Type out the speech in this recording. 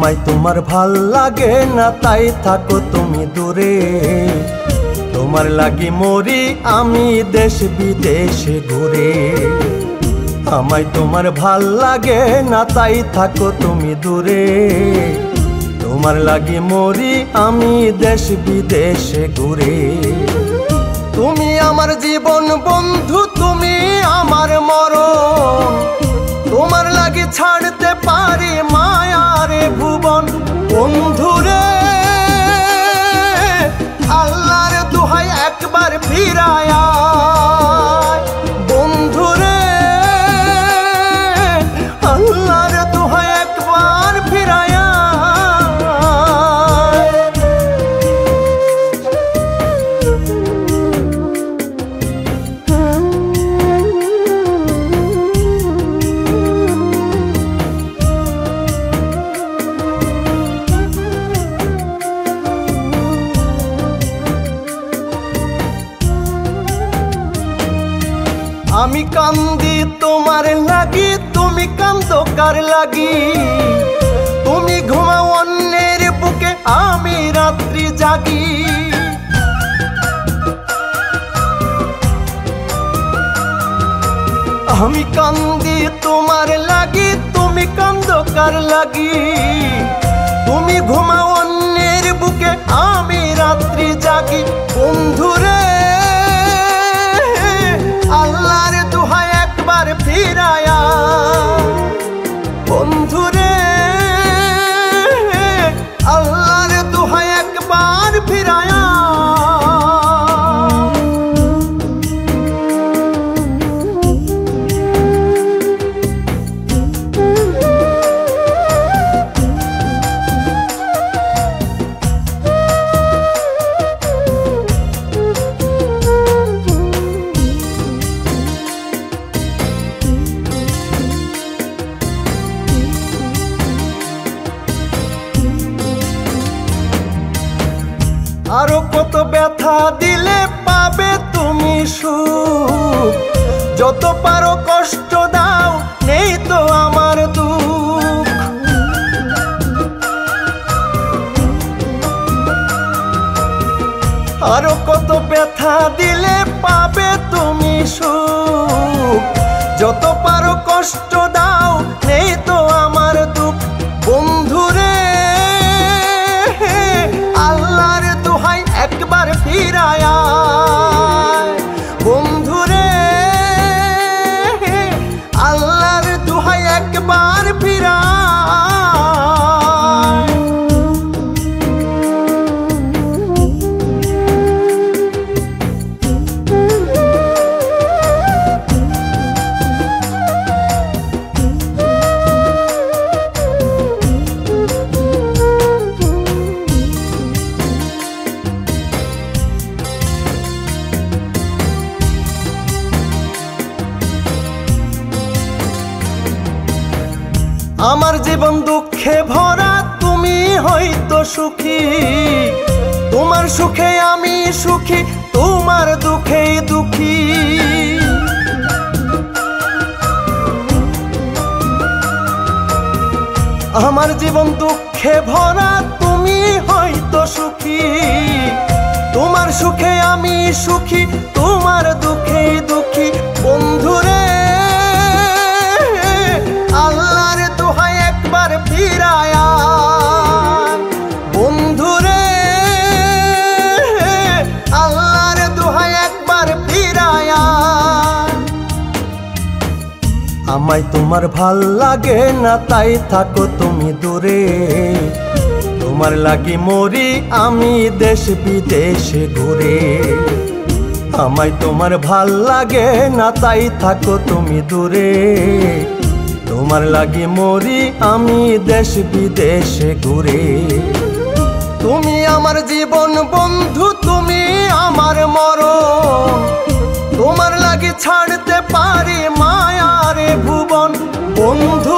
আমায় তোমার ভাল লাগে না তাই থাকো তুমি দূরে। তোমার লাগি মরি আমি দেশ বিদেশে ঘুরে। আমায় তোমার ভাল লাগে না তাই থাকো তুমি দূরে। তোমার লাগি মরি আমি দেশ বিদেশে ঘুরে। তুমি আমার জীবন বন্ধু, তুমি আমার মরণ। তোমার লাগি ছাড়তে পারি মায়ারে ভুবন। বন্ধুরে আল্লাহর দোহাই একবার ফিরায়া। বন্ধুরে আল্লাহর দোহাই একবার ফিরায়া। আমি কান্দি তোমার লাগি, তুমি কান্দো কার লাগি? তুমি ঘুমাও অন্যের বুকে, আমি রাত্রি জাগি। আমি কান্দি তোমার লাগি, তুমি কান্দো কার লাগি? তুমি ঘুমাও অন্যের বুকে, আমি রাত্রি জাগি। বন্ধুরে আল্লাহর দোহাই একবার ফিরায়া। বন্ধুরে আল্লাহর দোহাই একবার ফিরায়া। আরো কত ব্যথা দিলে পাবে তুমি সুখ। যত পারো কষ্ট দাও, নেই তো আমার দুঃখ। আরো কত ব্যথা দিলে পাবে তুমি সুখ। যত পারো কষ্ট দাও, নেই তো আমার দুঃখ। বন্ধুরে আল্লাহর দোহাই একবার ফিরায়া। বন্ধুরে আল্লাহর দোহাই একবার ফিরায়া। আমার জীবন দুঃখে ভরা, তুমি হয়তো সুখী। তোমার সুখে আমি সুখী, তোমার দুঃখে দুঃখী। আমার জীবন দুঃখে ভরা, তুমি হয়তো সুখী। তোমার সুখে আমি সুখী, তোমার দুঃখে দুঃখী। বন্ধুরে আল্লাহর দোহাই একবার ফিরায়া। বন্ধুরে আল্লাহর দোহাই একবার ফিরায়া। আমায় তোমার ভাল লাগে না তাই থাকো তুমি দূরে। তোমার লাগি মরি আমি দেশ বিদেশে ঘুরে। আমায় তোমার ভাল লাগে না তাই থাকো তুমি দূরে। তোমার লাগি মরি আমি দেশ বিদেশে ঘুরে। তুমি আমার জীবন বন্ধু, তুমি আমার মরণ। তোমার লাগি ছাড়তে পারি মায়ারে ভুবন। বন্ধু